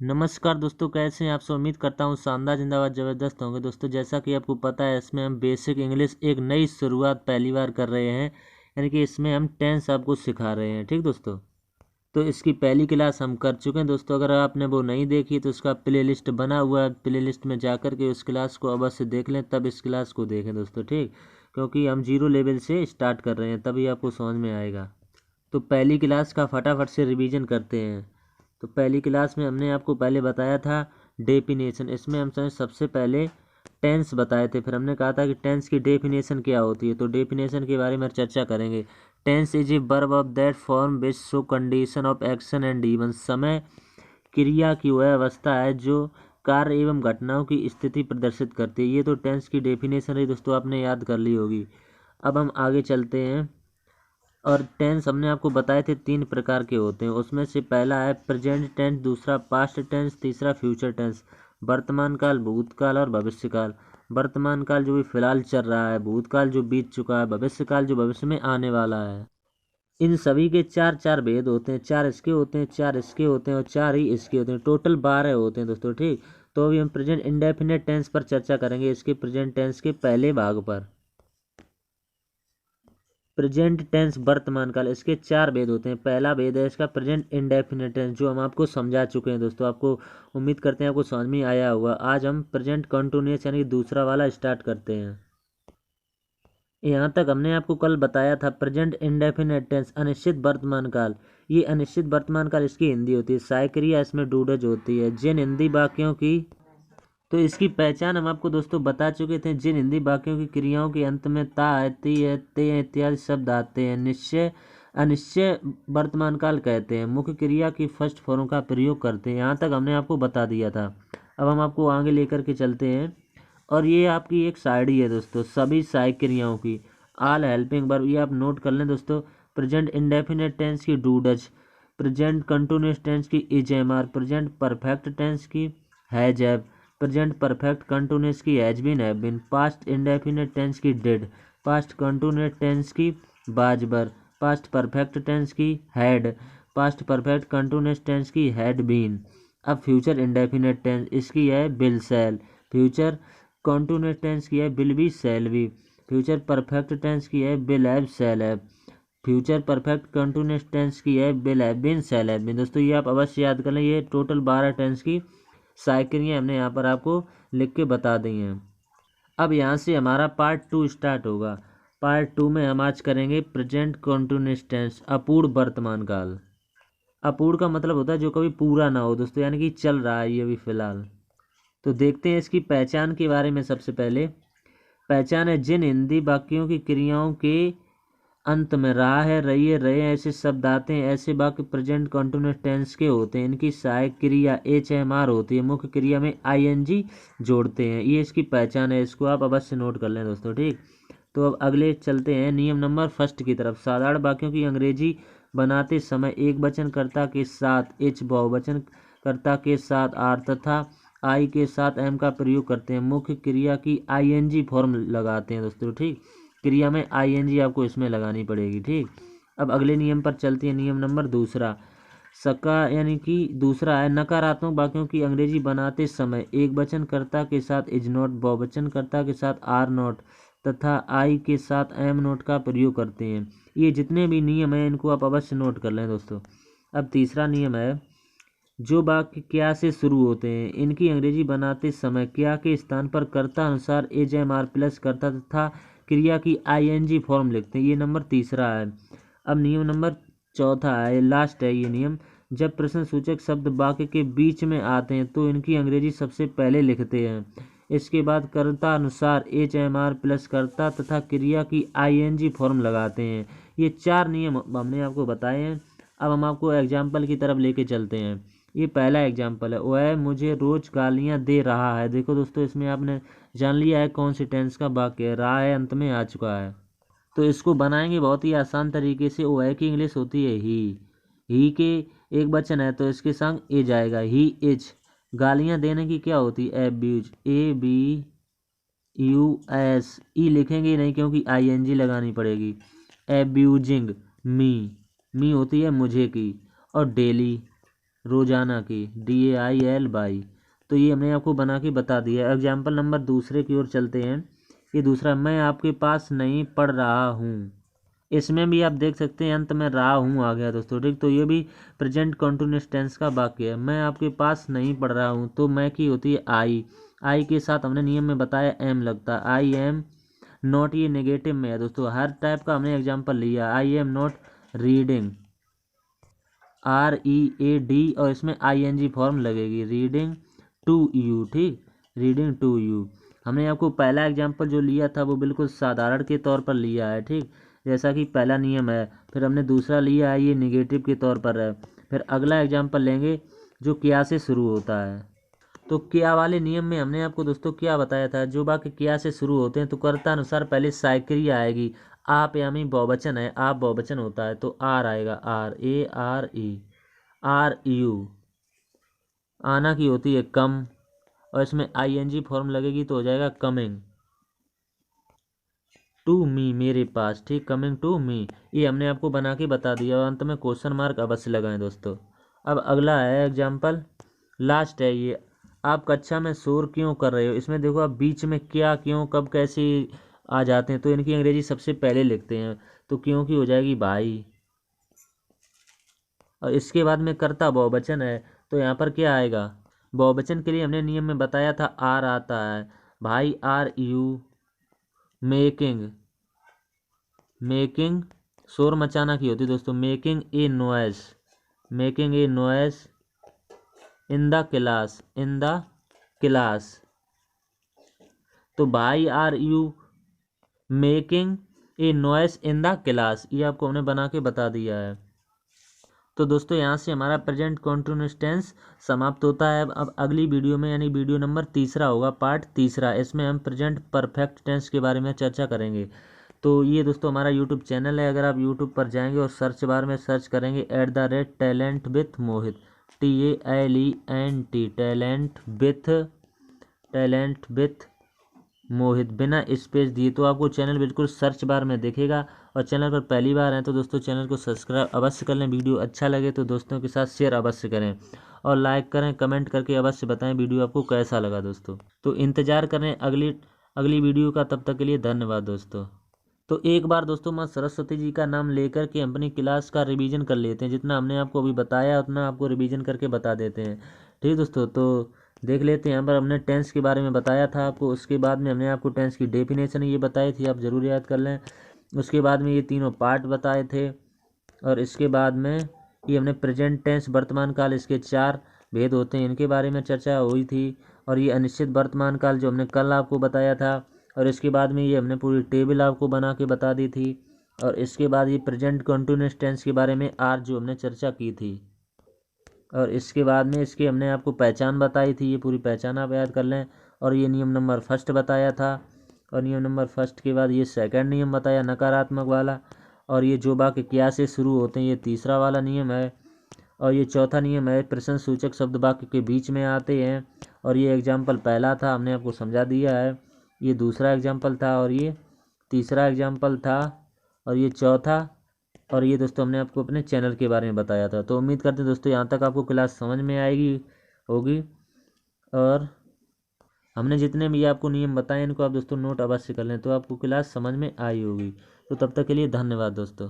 नमस्कार दोस्तों, कैसे हैं आप सब। उम्मीद करता हूँ शानदार जिंदाबाद ज़बरदस्त होंगे। दोस्तों जैसा कि आपको पता है, इसमें हम बेसिक इंग्लिश एक नई शुरुआत पहली बार कर रहे हैं, यानी कि इसमें हम टेंस आपको सिखा रहे हैं। ठीक दोस्तों, तो इसकी पहली क्लास हम कर चुके हैं दोस्तों। अगर आपने वो नहीं देखी तो उसका प्लेलिस्ट बना हुआ है, प्लेलिस्ट में जा कर के उस क्लास को अवश्य देख लें, तब इस क्लास को देखें दोस्तों। ठीक, क्योंकि हम 0 लेवल से स्टार्ट कर रहे हैं, तभी आपको समझ में आएगा। तो पहली क्लास का फटाफट से रिवीजन करते हैं। तो पहली क्लास में हमने आपको पहले बताया था डेफिनेशन। इसमें हम सबसे पहले टेंस बताए थे, फिर हमने कहा था कि टेंस की डेफिनेशन क्या होती है। तो डेफिनेशन के बारे में चर्चा करेंगे। Tense is a verb of that form which show condition of action and even. समय क्रिया की वह अवस्था है जो कार्य एवं घटनाओं की स्थिति प्रदर्शित करती है। ये तो टेंस की डेफिनेशन है दोस्तों, आपने याद कर ली होगी। अब हम आगे चलते हैं। और टेंस हमने आपको बताए थे 3 प्रकार के होते हैं। उसमें से पहला है प्रेजेंट टेंस, दूसरा पास्ट टेंस, तीसरा फ्यूचर टेंस। वर्तमान काल, भूतकाल और भविष्य काल। वर्तमान काल जो भी फिलहाल चल रहा है, भूतकाल जो बीत चुका है, भविष्य काल जो भविष्य में आने वाला है। इन सभी के 4 भेद होते हैं। 4 इसके होते हैं, 4 इसके होते हैं और 4 ही इसके होते हैं। टोटल 12 होते हैं दोस्तों। ठीक, तो अभी हम प्रेजेंट इंडेफिनिट टेंस पर चर्चा करेंगे, इसके प्रेजेंट टेंस के पहले भाग पर। प्रेजेंट टेंस वर्तमान काल, इसके 4 भेद होते हैं। पहला भेद है इसका प्रेजेंट इंडेफिनिट टेंस, जो हम आपको समझा चुके हैं दोस्तों। आपको उम्मीद करते हैं आपको समझ में आया होगा। आज हम प्रेजेंट कंटिन्यूअस यानी दूसरा वाला स्टार्ट करते हैं। यहाँ तक हमने आपको कल बताया था प्रेजेंट इंडेफिनिट टेंस अनिश्चित वर्तमान काल। ये अनिश्चित वर्तमान काल इसकी हिंदी होती है। साइक्रिया इसमें डूडज होती है। जिन हिंदी वाक्यों की, तो इसकी पहचान हम आपको दोस्तों बता चुके थे। जिन हिंदी वाक्यों की क्रियाओं के अंत में ता आती है, ते इत्यादि शब्द आते हैं, निश्चय अनिश्चय वर्तमान काल कहते हैं। मुख्य क्रिया की फर्स्ट फॉर्म का प्रयोग करते हैं। यहाँ तक हमने आपको बता दिया था। अब हम आपको आगे लेकर के चलते हैं। और ये आपकी एक साइडी है दोस्तों सभी सहायक क्रियाओं की। आल हेल्पिंग वर्ब, ये आप नोट कर लें दोस्तों। प्रेजेंट इंडेफिनिट टेंस की do does, present continuous tense की is am are, present perfect tense की has have, present perfect continuous की has been have been, past indefinite tense की डिड, पास्ट कंटिन्यूअस टेंस की was were, past perfect tense की had, past perfect continuous tense की had been. अब future indefinite tense इसकी है will shall, future continuous tense की है will be shall be, future perfect tense की है will have shall have, future perfect continuous tense की है will have been shall have been. दोस्तों ये आप अवश्य याद कर लें। ये टोटल 12 टेंस की साइकिलें हमने यहाँ पर आपको लिख के बता दी हैं। अब यहाँ से हमारा पार्ट 2 स्टार्ट होगा। पार्ट 2 में हम आज करेंगे प्रेजेंट कंटिन्यूअस टेंस, अपूर्ण वर्तमान काल। अपूर्ण का मतलब होता है जो कभी पूरा ना हो दोस्तों, यानी कि चल रहा है ये अभी फिलहाल। तो देखते हैं इसकी पहचान के बारे में। सबसे पहले पहचान है जिन हिंदी वाक्यों की क्रियाओं के अंत में रहा है, रही है, रहे ऐसे शब्द आते हैं, ऐसे वाक्य प्रेजेंट कंटिन्यूअस टेंस के होते हैं। इनकी सहायक क्रिया एच एम आर होती है, मुख्य क्रिया में आई एन जी जोड़ते हैं। ये इसकी पहचान है, इसको आप अवश्य नोट कर लें दोस्तों। ठीक, तो अब अगले चलते हैं नियम नंबर फर्स्ट की तरफ। साधारण वाक्यों की अंग्रेजी बनाते समय एक वचनकर्ता के साथ एच, बहुवचन कर्ता के साथ आर तथा आई के साथ एम का प्रयोग करते हैं। मुख्य क्रिया की आई एन जी फॉर्म लगाते हैं दोस्तों। ठीक, क्रिया में आई एन जी आपको इसमें लगानी पड़ेगी। ठीक, अब अगले नियम पर चलते हैं। नियम नंबर दूसरा, सका यानी कि दूसरा है नकारात्मक वाक्यों की अंग्रेजी बनाते समय एक वचनकर्ता के साथ इज नॉट, बहुवचनकर्ता के साथ आर नॉट तथा आई के साथ एम नॉट का प्रयोग करते हैं। ये जितने भी नियम हैं इनको आप अवश्य नोट कर लें दोस्तों। अब तीसरा नियम है जो वाक्य क्या से शुरू होते हैं इनकी अंग्रेजी बनाते समय क्या के स्थान पर कर्ता अनुसार एज एम आर प्लस कर्ता तथा क्रिया की आई एन जी फॉर्म लिखते हैं। ये नंबर तीसरा है। अब नियम नंबर चौथा है, लास्ट है ये नियम। जब प्रश्न सूचक शब्द वाक्य के बीच में आते हैं तो इनकी अंग्रेजी सबसे पहले लिखते हैं, इसके बाद कर्ता अनुसार एच एम आर प्लस कर्ता तथा क्रिया की आई एन जी फॉर्म लगाते हैं। ये 4 नियम हमने आपको बताए हैं। अब हम आपको एग्जाम्पल की तरफ लेके चलते हैं। ये पहला एग्जाम्पल है, वह मुझे रोज गालियां दे रहा है। देखो दोस्तों इसमें आपने जान लिया है कौन सी टेंस का वाक्य है, रहा है अंत में आ चुका है। तो इसको बनाएंगे बहुत ही आसान तरीके से। वह की इंग्लिश होती है ही के एक वचन है तो इसके संग ए जाएगा, ही इज। गालियां देने की क्या होती है, abuse, A B U S, E लिखेंगे नहीं क्योंकि आई एन जी लगानी पड़ेगी। एब्यूजिंग, मी होती है मुझे की। और डेली, रोजाना की, DAIL तो ये हमने आपको बना के बता दिया। एग्जाम्पल नंबर दूसरे की ओर चलते हैं। ये दूसरा, मैं आपके पास नहीं पढ़ रहा हूँ। इसमें भी आप देख सकते हैं अंत में रहा हूँ आ गया दोस्तों, ठीक। तो ये भी प्रेजेंट कंटिन्यूअस टेंस का वाक्य है। मैं आपके पास नहीं पढ़ रहा हूँ, तो मैं की होती है आई के साथ हमने नियम में बताया एम लगता है। आई एम नॉट, ये नेगेटिव में है दोस्तों। हर टाइप का हमने एग्जाम्पल लिया। I am not reading, READ, और इसमें ING फॉर्म लगेगी, रीडिंग टू यू, ठीक, रीडिंग टू यू। हमने आपको पहला एग्जाम्पल जो लिया था वो बिल्कुल साधारण के तौर पर लिया है, ठीक, जैसा कि पहला नियम है। फिर हमने दूसरा लिया है, ये निगेटिव के तौर पर है। फिर अगला एग्जाम्पल लेंगे जो क्या से शुरू होता है। तो क्या वाले नियम में हमने आपको दोस्तों क्या बताया था, जो वाक्य क्या से शुरू होते हैं तो कर्ता अनुसार पहले साइक्रिया आएगी। आप यानी बहुवचन है, आप बहुवचन होता है तो आर आएगा, RARE, आना की होती है कम, और इसमें ING फॉर्म लगेगी तो हो जाएगा कमिंग टू मी, मेरे पास, ठीक, कमिंग टू मी। ये हमने आपको बना के बता दिया, और अंत में क्वेश्चन मार्क अवश्य लगाएं दोस्तों। अब अगला है एग्जाम्पल, लास्ट है ये। आप कक्षा में शोर क्यों कर रहे हो। इसमें देखो आप बीच में क्या, क्यों, कब, कैसे आ जाते हैं, तो इनकी अंग्रेजी सबसे पहले लिखते हैं। तो क्यों की हो जाएगी भाई, और इसके बाद में कर्ता बहुवचन है तो यहाँ पर क्या आएगा। बहुवचन के लिए हमने नियम में बताया था आर आता है। भाई, आर यू मेकिंग, मेकिंग शोर मचाना की होती है दोस्तों, making a noise, making a noise in the class, in the class. तो भाई, are you making a noise in the class, ये आपको हमने बना के बता दिया है। तो दोस्तों यहाँ से हमारा प्रेजेंट कंटीन्यूअस टेंस समाप्त होता है। अब अगली वीडियो में यानी वीडियो नंबर तीसरा होगा, पार्ट तीसरा, इसमें हम प्रेजेंट परफेक्ट टेंस के बारे में चर्चा करेंगे। तो ये दोस्तों हमारा यूट्यूब चैनल है। अगर आप यूट्यूब पर जाएंगे और सर्च बार में सर्च करेंगे @talent with Mohit, TALENT, talent with Mohit, बिना स्पेस दिए, तो आपको चैनल बिल्कुल सर्च बार में दिखेगा। और चैनल पर पहली बार हैं तो दोस्तों चैनल को सब्सक्राइब अवश्य कर लें। वीडियो अच्छा लगे तो दोस्तों के साथ शेयर अवश्य करें, और लाइक करें, कमेंट करके अवश्य बताएं वीडियो आपको कैसा लगा दोस्तों। तो इंतज़ार करें अगली अगली वीडियो का। तब तक के लिए धन्यवाद दोस्तों। तो एक बार दोस्तों माँ सरस्वती जी का नाम लेकर के अपनी क्लास का रिवीजन कर लेते हैं। जितना हमने आपको अभी बताया उतना आपको रिवीजन करके बता देते हैं, ठीक दोस्तों। तो देख लेते हैं। यहाँ पर हमने टेंस के बारे में बताया था आपको, उसके बाद में हमने आपको टेंस की डेफिनेशन ये बताई थी, आप ज़रूर याद कर लें। उसके बाद में ये तीनों पार्ट बताए थे, और इसके बाद में ये हमने प्रेजेंट टेंस वर्तमान काल, इसके 4 भेद होते हैं, इनके बारे में चर्चा हुई थी। और ये अनिश्चित वर्तमान काल जो हमने कल आपको बताया था। और इसके बाद में ये हमने पूरी टेबल आपको बना के बता दी थी। और इसके बाद ये प्रेजेंट कंटिन्यूअस टेंस के बारे में आज जो हमने चर्चा की थी। और इसके बाद में इसकी हमने आपको पहचान बताई थी, ये पूरी पहचान आप याद कर लें। और ये नियम नंबर फर्स्ट बताया था। और नियम नंबर फर्स्ट के बाद ये सेकंड नियम बताया नकारात्मक वाला। और ये जो वाक्य क्या से शुरू होते हैं ये तीसरा वाला नियम है। और ये चौथा नियम है, प्रश्न सूचक शब्द वाक्य के बीच में आते हैं। और ये एग्जाम्पल पहला था, हमने आपको समझा दिया है। ये दूसरा एग्जाम्पल था, और ये तीसरा एग्जाम्पल था, और ये चौथा। और ये दोस्तों हमने आपको अपने चैनल के बारे में बताया था। तो उम्मीद करते हैं दोस्तों यहाँ तक आपको क्लास समझ में आएगी होगी। और हमने जितने भी आपको नियम बताए इनको आप दोस्तों नोट अवश्य कर लें, तो आपको क्लास समझ में आई होगी। तो तब तक के लिए धन्यवाद दोस्तों।